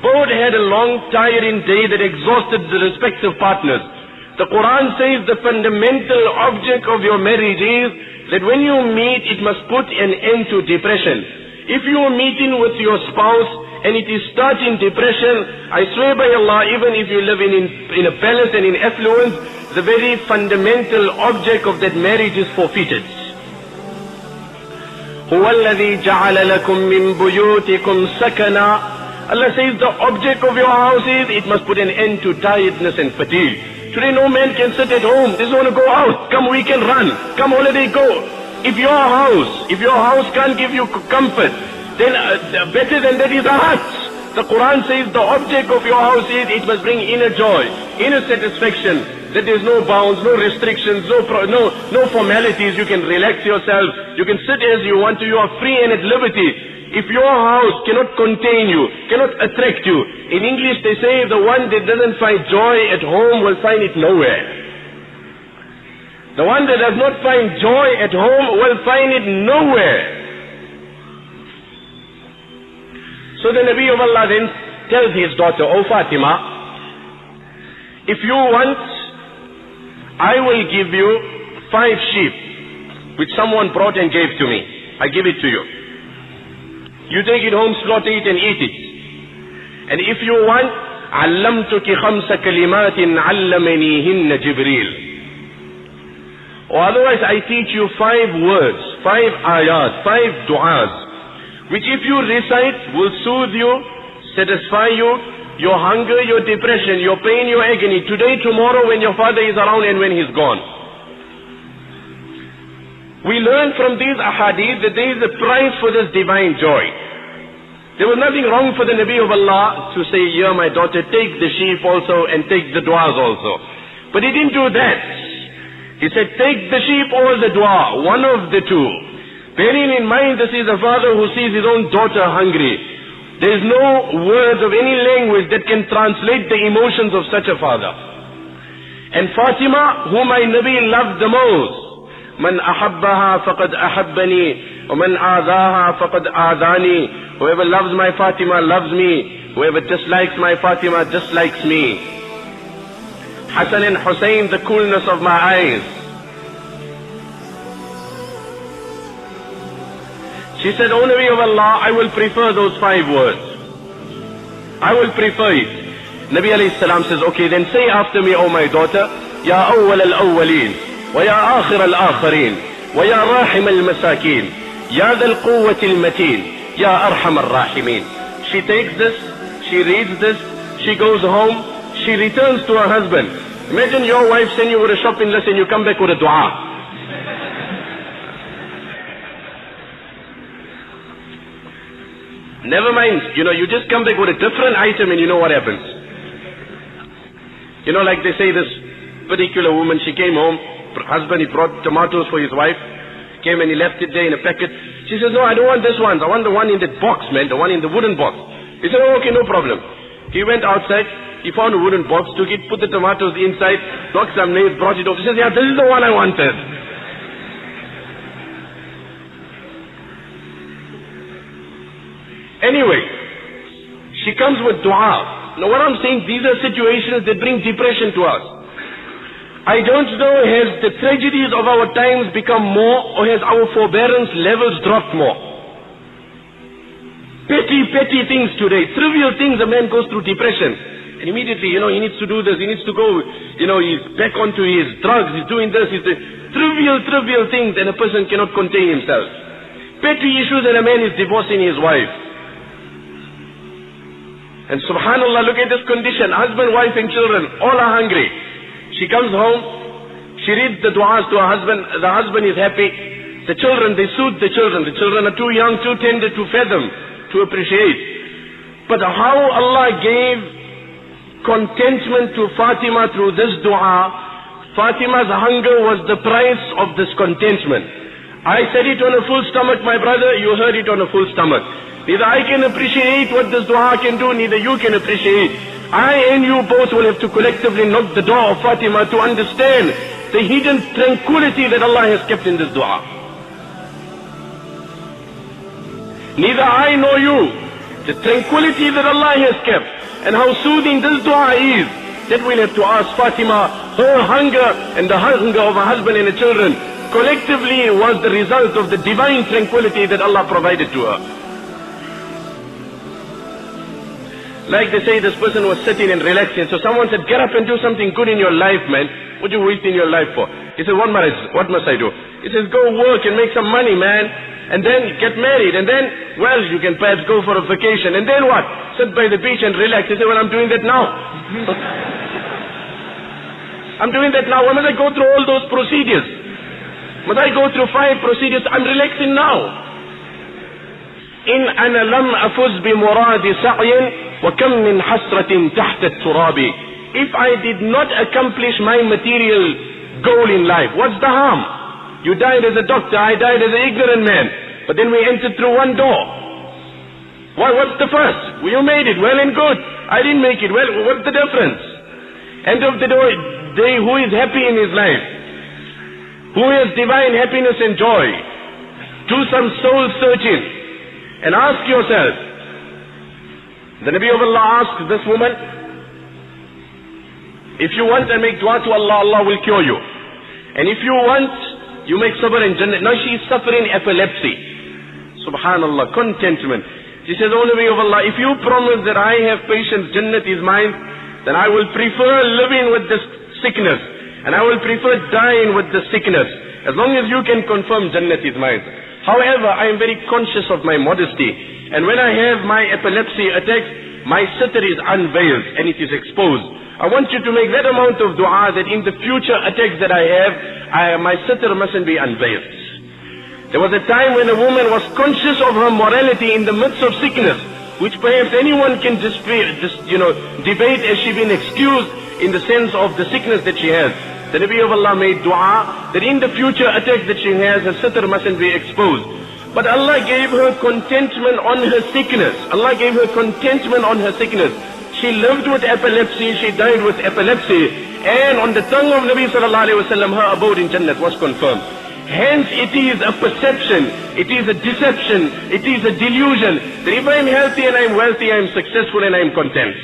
Both had a long, tiring day that exhausted the respective partners. The Quran says the fundamental object of your marriage is that when you meet, it must put an end to depression. If you are meeting with your spouse and it is starting depression, I swear by Allah, even if you live in a palace and in affluence, the very fundamental object of that marriage is forfeited. هُوَ الَّذِي جَعَلَ لَكُم مِّن بُيُوتِكُمْ سَكَنًا. Allah says the object of your house is, it must put an end to tiredness and fatigue. Today no man can sit at home, doesn't want to go out. Come weekend run, come holiday go. If your house can't give you comfort, then better than that is a hut. The Quran says the object of your house is, it must bring inner joy, inner satisfaction, that there is no bounds, no restrictions, no formalities. You can relax yourself, you can sit as you want to, you are free and at liberty. If your house cannot contain you, cannot attract you, in English they say the one that doesn't find joy at home will find it nowhere. The one that does not find joy at home will find it nowhere. So the Nabi of Allah then tells his daughter, O Fatima, if you want, I will give you 5 sheep, which someone brought and gave to me. I give it to you. You take it home, slaughter it and eat it. And if you want, عَلَّمْتُكِ خَمْسَ كَلِمَاتٍ عَلَّمَنِيهِنَّ جِبْرِيلٌ. Or otherwise I teach you 5 words, 5 ayat, 5 du'as, which if you recite will soothe you, satisfy you, your hunger, your depression, your pain, your agony, today, tomorrow, when your father is around and when he's gone. We learn from these ahadith that there is a price for this divine joy. There was nothing wrong for the Nabi of Allah to say, "Here my daughter, take the sheep also and take the du'as also." But he didn't do that. He said, take the sheep or the dua, one of the two. Bearing in mind this is a father who sees his own daughter hungry. There is no words of any language that can translate the emotions of such a father. And Fatima, whom my Nabi loved the most, Man ahabbaha faqad ahabbani, wa man aadaha faqad aadani. Whoever loves my Fatima loves me. Whoever dislikes my Fatima dislikes me. Hassan and Hussein, the coolness of my eyes. She said, O Nabi of Allah, I will prefer those 5 words. I will prefer it. Nabi alayhi salam says, okay, then say after me, O my daughter, Ya awwal al-awwaleen, wa ya akhir al-akhirin, wa ya rahim al-masakin, ya dha al-quwwati al-mateen, Ya Arhamar Rahimeen. She takes this, she reads this, she goes home, she returns to her husband. Imagine your wife send you with a shopping list and you come back with a dua. Never mind, you just come back with a different item and you know what happens. Like they say, this particular woman, she came home, her husband, he brought tomatoes for his wife, came and he left it there in a packet. She says, no, I don't want this one, I want the one in that box, man, the one in the wooden box. He said, oh, okay, no problem. He went outside, he found a wooden box, took it, put the tomatoes inside, knocked some nails, brought it over. He says, yeah, this is the one I wanted. Anyway, she comes with dua. Now what I'm saying, these are situations that bring depression to us. I don't know, has the tragedies of our times become more, or has our forbearance levels dropped more? Petty things today, trivial things, a man goes through depression. And immediately, he needs to do this, he needs to go, he's back onto his drugs, he's doing this, he's doing trivial things, and a person cannot contain himself. Petty issues, and a man is divorcing his wife. And subhanallah, look at this condition. Husband, wife and children, all are hungry. She comes home, she reads the du'as to her husband, the husband is happy. The children, they soothe the children. The children are too young, too tender to fathom, to appreciate. But how Allah gave contentment to Fatima through this dua, Fatima's hunger was the price of this contentment. I said it on a full stomach, my brother, you heard it on a full stomach. Neither I can appreciate what this dua can do, neither you can appreciate. I and you both will have to collectively knock the door of Fatima to understand the hidden tranquility that Allah has kept in this dua. Neither I nor you, the tranquility that Allah has kept, and how soothing this dua is, that we'll have to ask Fatima. Her hunger and the hunger of her husband and her children collectively was the result of the divine tranquility that Allah provided to her. Like they say, this person was sitting and relaxing. So someone said, get up and do something good in your life, man. What are you wasting your life for? He said, what must I do? He says, go work and make some money, man. And then get married. And then, well, you can perhaps go for a vacation. And then what? Sit by the beach and relax. He said, well, I'm doing that now. I'm doing that now. Why must I go through all those procedures? Must I go through 5 procedures? I'm relaxing now. إن أنا لم أفز بمراد سعي وكم من حسرة تحت التراب. If I did not accomplish my material goal in life, what's the harm? You died as a doctor, I died as an ignorant man, but then we entered through one door. What's the first? Well, you made it, well and good. I didn't make it, well, what's the difference? End of the day, who is happy in his life? Who has divine happiness and joy? Do some soul searching. And ask yourself, the Nabi of Allah asked this woman, if you want and make dua to Allah, Allah will cure you. And if you want, you make sabr in Jannah. Now she is suffering epilepsy. Subhanallah, contentment. She says, O Nabi of Allah, if you promise that I have patience, Jannat is mine, then I will prefer living with this sickness. And I will prefer dying with this sickness. As long as you can confirm Jannat is mine. However, I am very conscious of my modesty. And when I have my epilepsy attacks, my sitter is unveiled and it is exposed. I want you to make that amount of dua that in the future attacks that I have, my sitter mustn't be unveiled. There was a time when a woman was conscious of her morality in the midst of sickness, which perhaps anyone can debate as she been excused in the sense of the sickness that she has. The Nabi of Allah made dua that in the future attacks that she has, her sitter mustn't be exposed. But Allah gave her contentment on her sickness. Allah gave her contentment on her sickness. She lived with epilepsy, she died with epilepsy. And on the tongue of Nabi sallallahu alayhi wa sallam, her abode in Jannat was confirmed. Hence it is a perception, it is a deception, it is a delusion that if I am healthy and I am wealthy, I am successful and I am content.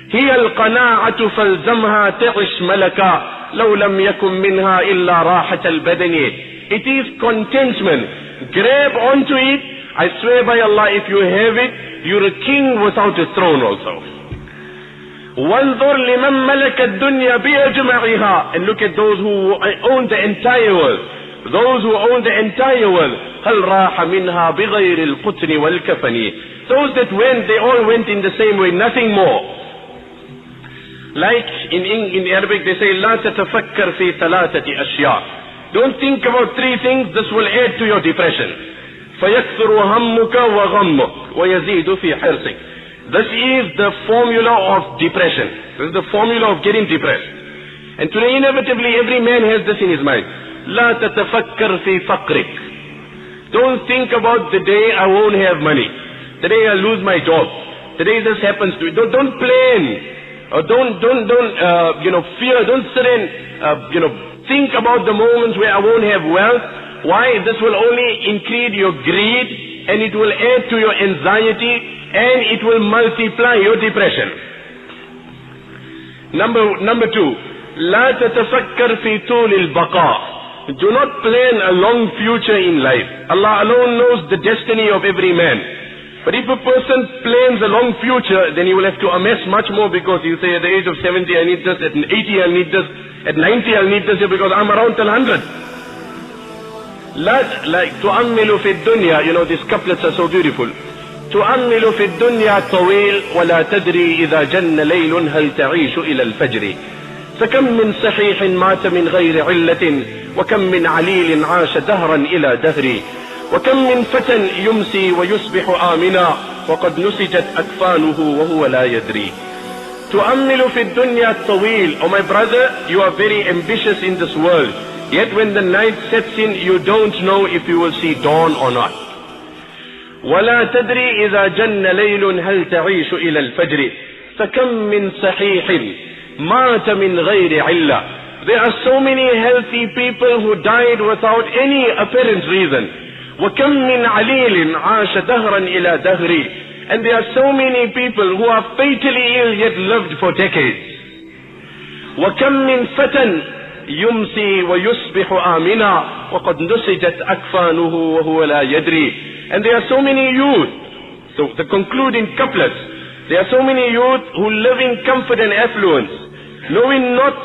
هي القناعة فالزمها تعش ملكا لو لم يكن منها إلا راحة البدن. It is contentment. Grab onto it. I swear by Allah, if you have it, you're a king without a throne also. وانظر لمن ملك الدنيا بأجمعها. And look at those who own the entire world. Those who own the entire world. هَلْ رَاحَ مِنْهَا بِغَيْرِ الْقُطْنِ وَالْكَفَنِ. Those that went, they all went in the same way, nothing more. Like in Arabic they say, لَا تَتَفَكَّرْ فِي ثَلَاثَةِ أَشْيَاء. Don't think about three things, this will add to your depression. فَيَكْثُرُ هَمُّكَ وَغَمُّكَ وَيَزِيدُ فِي حِرْصِكَ. This is the formula of depression. This is the formula of getting depressed. And today inevitably every man has this in his mind. لا تتفكر في فقرك. Don't think about the day I won't have money, the day I lose my job, the day this happens to me. Don't plan, or don't fear. Don't sit and think about the moments where I won't have wealth. Why? This will only increase your greed, and it will add to your anxiety, and it will multiply your depression. Number two, لا تتفكر في طول البقاء. Do not plan a long future in life. Allah alone knows the destiny of every man. But if a person plans a long future, then he will have to amass much more, because he'll say at the age of 70 I need this, at 80 I'll need this, at 90 I'll need this, because I'm around till 100. Like تُؤَمِّلُ فِي الدُّنْيَا, these couplets are so beautiful. تُؤَمِّلُ فِي الدُّنْيَا طَوِيلٌ وَلَا تَدْرِي إِذَا جَنَّ لَيْلٌ هَلْ تَعِيشُ إِلَى الْفَجْرِ. فكم من صحيح مات من غير علة وكم من عليل عاش دهرا إلى دهر وكم من فتى يمسي ويصبح آمنا وقد نسجت أكفانه وهو لا يدري. تؤمل في الدنيا الطويل. Oh my brother, you are very ambitious in this world, yet when the night sets in you don't know if you will see dawn or not. ولا تدري إذا جن ليل هل تعيش إلى الفجر فكم من صحيح مات من غير علة. There are so many healthy people who died without any apparent reason. وكم من عليل عاش دهرا إلى دهر. And there are so many people who are fatally ill yet lived for decades. وكم من فتى يمسي ويصبح آمنا وقد نسجت أكفانه وهو لا يدري. And there are so many youth. So the concluding couplets. There are so many youth who live in comfort and affluence, knowing not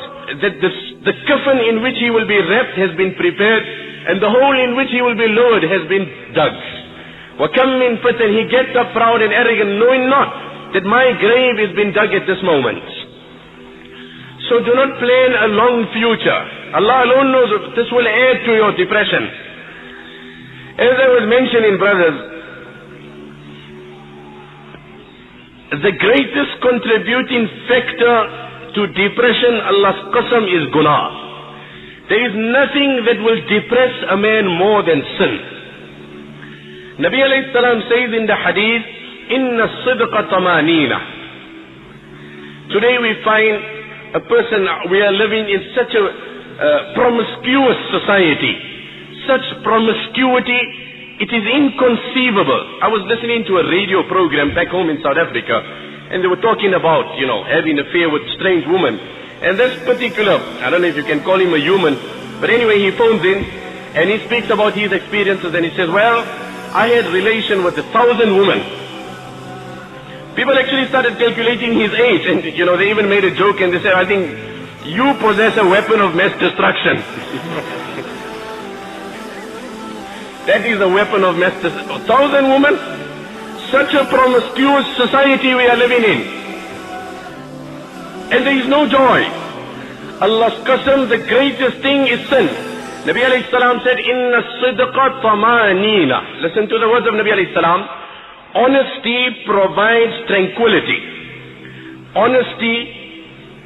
that the coffin in which he will be wrapped has been prepared, and the hole in which he will be lowered has been dug. وَكَمْ مِنْ فَتَنْ. He gets up proud and arrogant, knowing not that my grave has been dug at this moment. So do not plan a long future. Allah alone knows this will add to your depression. As I was mentioning, brothers, the greatest contributing factor to depression, Allah's qasam, is gунah. There is nothing that will depress a man more than sin. Nabi alayhi salam says in the hadith, Inna sidqa tamanina. Today we find a person, we are living in such a promiscuous society. Such promiscuity, it is inconceivable. I was listening to a radio program back home in South Africa, and they were talking about, having an affair with strange women. And this particular, I don't know if you can call him a human, but anyway, he phones in, and he speaks about his experiences, and he says, well, I had relation with 1,000 women. People actually started calculating his age, and they even made a joke, and they said, I think you possess a weapon of mass destruction. That is a weapon of mass destruction. 1,000 women? Such a promiscuous society we are living in. And there is no joy. Allah's qasam, the greatest thing is sin. Nabi alayhi salam said, Inna sidqa tamanina. Listen to the words of Nabi alayhi salam. Honesty provides tranquility. Honesty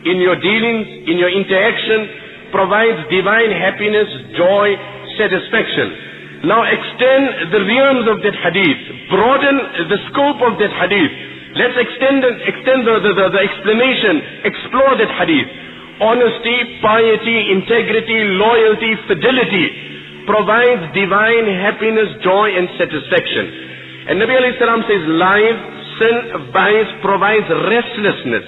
in your dealings, in your interaction, provides divine happiness, joy, satisfaction. Now extend the realms of that hadith. Broaden the scope of that hadith. Let's extend the explanation. Explore that hadith. Honesty, piety, integrity, loyalty, fidelity provides divine happiness, joy and satisfaction. And Nabi alayhi salam says, lies, sin, vice provides restlessness,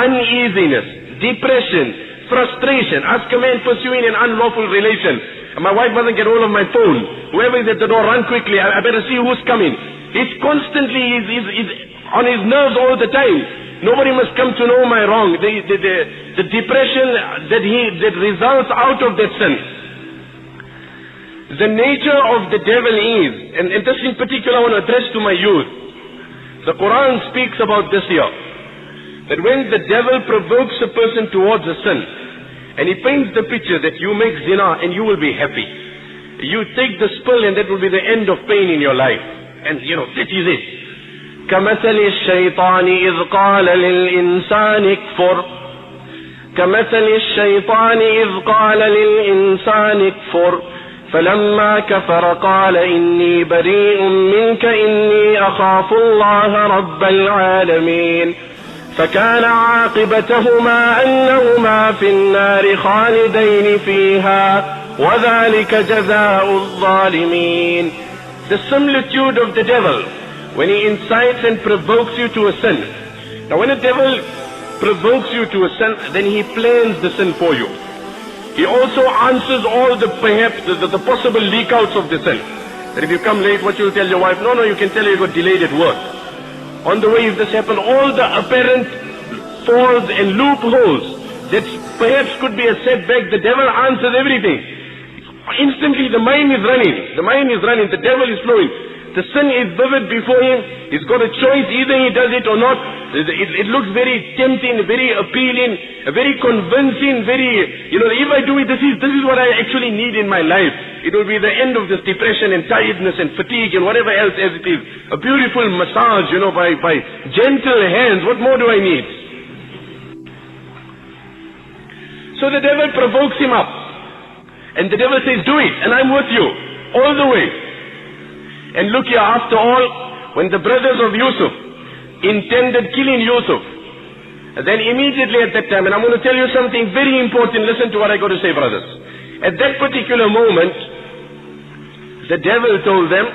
uneasiness, depression, frustration. Ask a man pursuing an unlawful relation. My wife doesn't get hold of my phone. Whoever is at the door, run quickly. I better see who's coming. He's constantly he's on his nerves all the time. Nobody must come to know my wrong. The depression that results out of that sin. The nature of the devil is, and this in particular I want to address to my youth. The Quran speaks about this here. That when the devil provokes a person towards a sin, and he paints the picture that you make zina and you will be happy. You take the spill and that will be the end of pain in your life. And that is it. كَمَثَلِ الشَّيْطَانِ إِذْ قَالَ لِلْإِنسَانِ اكْفُرْ كَمَثَلِ الشَّيْطَانِ إِذْ قَالَ لِلْإِنسَانِ اكْفُرْ فَلَمَّا كَفَرَ قَالَ إِنِّي بَرِيءٌ مِّنْكَ إِنِّي أَخَافُ اللَّهَ رَبَّ الْعَالَمِينَ فكان عاقبتهما أنهما في النار خالدين فيها وذلك جزاء الظالمين. The similitude of the devil when he incites and provokes you to a sin. Now when a devil provokes you to a sin, then he plans the sin for you. He also answers all the perhaps the possible leak outs of the sin. That if you come late, what you'll tell your wife? No, you can tell her you got delayed at work. On the way, if this happened, all the apparent falls and loopholes that perhaps could be a setback, the devil answers everything. Instantly the mind is running. The devil is flowing. The sin is vivid before him. He's got a choice, either he does it or not. It looks very tempting, very appealing, very convincing, if I do it, this is what I actually need in my life. It will be the end of this depression and tiredness and fatigue and whatever else as it is. A beautiful massage, by gentle hands. What more do I need? So the devil provokes him up. And the devil says, do it, and I'm with you, all the way. And look here, after all, when the brothers of Yusuf intended killing Yusuf, and then immediately at that time, and I'm going to tell you something very important, listen to what I got to say, brothers. At that particular moment, the devil told them,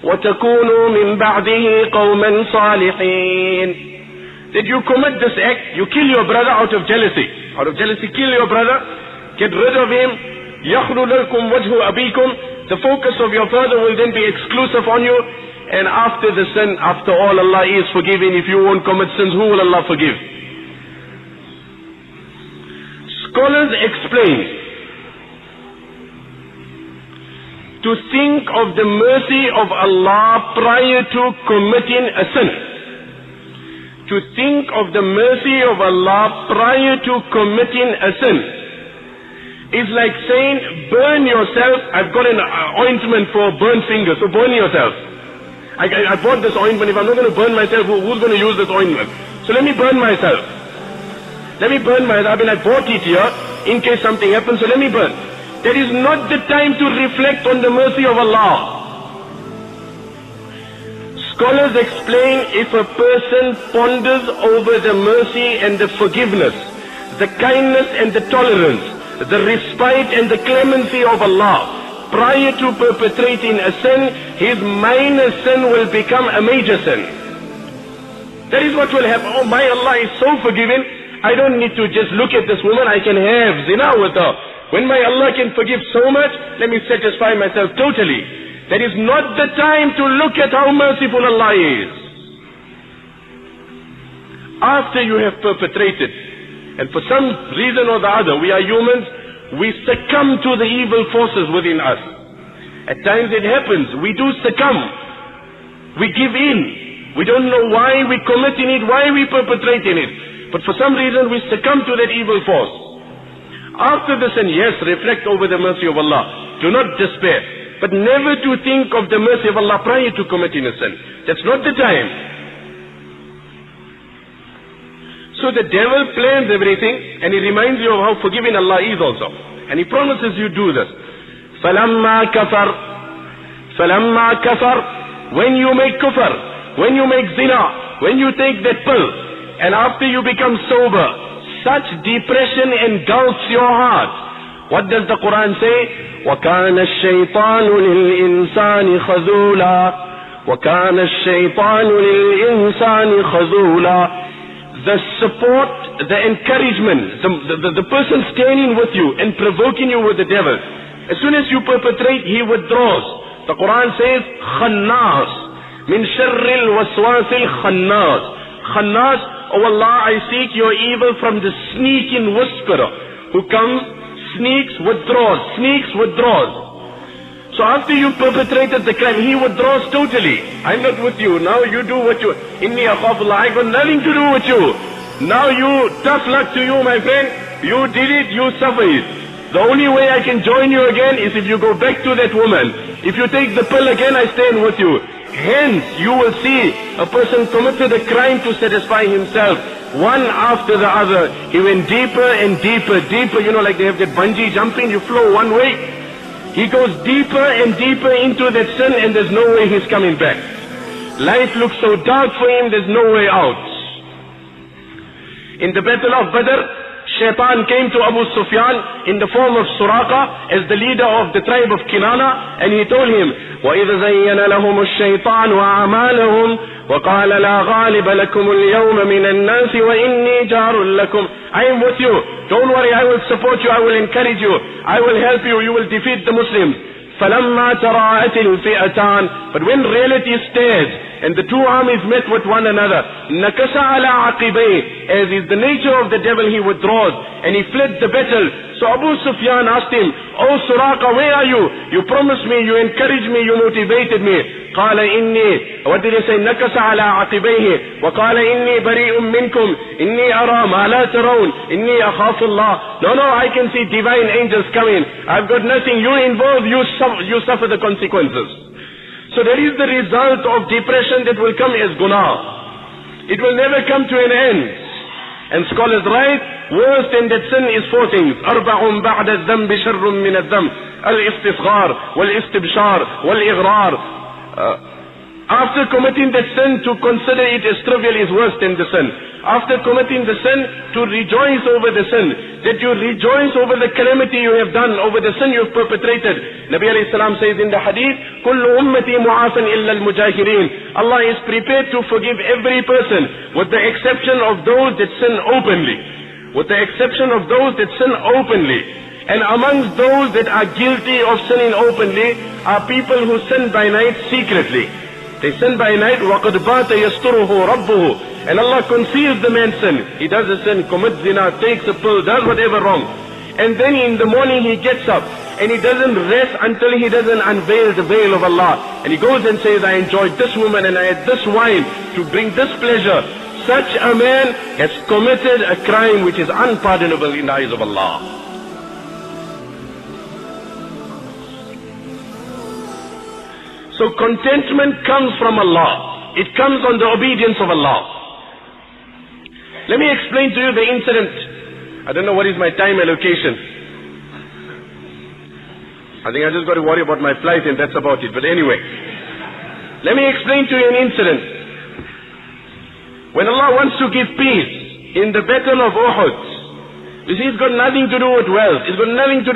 وَتَكُونُوا مِنْ بَعْدِهِ قَوْمًا صَالِحِينَ. That you commit this act, you kill your brother out of jealousy. Out of jealousy, kill your brother, get rid of him. يَخْلُ لَكُمْ وَجْهُ أَبِيكُمْ. The focus of your father will then be exclusive on you. And after the sin, after all, Allah is forgiving. If you won't commit sins, who will Allah forgive? Scholars explain, to think of the mercy of Allah prior to committing a sin. To think of the mercy of Allah prior to committing a sin is like saying, burn yourself. I've got an ointment for burnt fingers, so burn yourself. I bought this ointment. If I'm not going to burn myself, who's going to use this ointment? So let me burn myself. I mean, I bought it here in case something happens, so let me burn. That is not the time to reflect on the mercy of Allah. Scholars explain, if a person ponders over the mercy and the forgiveness, the kindness and the tolerance, the respite and the clemency of Allah, prior to perpetrating a sin, his minor sin will become a major sin. That is what will happen. Oh, my Allah is so forgiving, I don't need to just look at this woman, I can have zina with her. When my Allah can forgive so much, let me satisfy myself totally. That is not the time to look at how merciful Allah is. After you have perpetrated, and for some reason or the other, we are humans, we succumb to the evil forces within us. At times it happens, we do succumb. We give in. We don't know why we're committing it, why we're perpetrating it. But for some reason we succumb to that evil force. After the sin, yes, reflect over the mercy of Allah. Do not despair. But never to think of the mercy of Allah prior to committing a sin. That's not the time. So the devil plans everything, and he reminds you of how forgiving Allah is also. And he promises you do this. فَلَمَّا كَفَرْ. When you make kufr, when you make zina, when you take that pill, and after you become sober, such depression engulfs your heart. What does the Quran say? وَكَانَ الشَّيْطَانُ لِلْإِنسَانِ خَذُولًا. وَكَانَ الشَّيْطَانُ لِلْإِنسَانِ خَذُولًا. The support, the encouragement, the person standing with you and provoking you with the devil, as soon as you perpetrate, he withdraws. The Quran says, خَنَّاسِ مِنْ شَرِّ الْوَسْوَاسِ الْخَنَّاسِ. Khannas, oh Allah, I seek your evil from the sneaking whisperer who comes, sneaks, withdraws. So after you perpetrated the crime, he withdraws totally. I'm not with you. Now you do what you... Inni akhafullah. I got nothing to do with you. Now you, tough luck to you, my friend. You did it, you suffer it. The only way I can join you again is if you go back to that woman. If you take the pill again, I stand with you. Hence, you will see a person committed a crime to satisfy himself. One after the other. He went deeper and deeper, deeper. You know, like they have that bungee jumping, you flow one way. He goes deeper and deeper into that sin, and there's no way he's coming back. Life looks so dark for him, there's no way out. In the battle of Badr, Shaitan came to Abu Sufyan in the form of Suraqa as the leader of the tribe of Kinana, and he told him, وَإِذْ زَيَّنَ لَهُمُ الشَّيْطَانُ أَعْمَالَهُمْ وَقَالَ لَا غَالِبَ لَكُمُ الْيَوْمَ مِنَ النَّاسِ وَإِنِّي جَارٌ لَكُمْ. I am with you. Don't worry, I will support you, I will encourage you, I will help you, you will defeat the Muslims. فَلَمَّا تَرَاءَتِ الْفِئَتَانِ. But when reality stared, and the two armies met with one another, نَكَسَ عَلَىٰ عَقِبَيْهِ. As is the nature of the devil, he withdraws, and he fled the battle. So Abu Sufyan asked him, "Oh Suraqa, where are you? You promised me, you encouraged me, you motivated me." قال إني, what did he say? نكس على عقبيه وقال إني بريء منكم إني أرى ما لا ترون إني أخاف الله. No, I can see divine angels coming. I've got nothing. You involved, you suffer the consequences. So there is the result of depression that will come as guna. It will never come to an end. And scholars write, worse than that sin is four things. أربع بعد الذنب شر من الذنب الاستثغار والاستبشار والإغرار. After committing that sin, to consider it as trivial is worse than the sin. After committing the sin, to rejoice over the sin, that you rejoice over the calamity you have done, over the sin you have perpetrated. Nabi alayhi salam says in the hadith, كل أمتي معافى إلا المجاهرين. Allah is prepared to forgive every person, with the exception of those that sin openly. With the exception of those that sin openly. And amongst those that are guilty of sinning openly are people who sin by night secretly. They sin by night, وَقَدْ بَاتَ يَسْتُرُهُ رَبُّهُ. And Allah conceals the man's sin. He does a sin, commits zina, takes a pill, does whatever wrong. And then in the morning he gets up and he doesn't rest until he doesn't unveil the veil of Allah. And he goes and says, I enjoyed this woman and I had this wine to bring this pleasure. Such a man has committed a crime which is unpardonable in the eyes of Allah. So contentment comes from Allah. It comes on the obedience of Allah. Let me explain to you the incident. I don't know what is my time allocation. I think I just got to worry about my flight and that's about it. But anyway, let me explain to you an incident. When Allah wants to give peace in the battle of Uhud, you see, it's got nothing to do with wealth. It's got nothing to do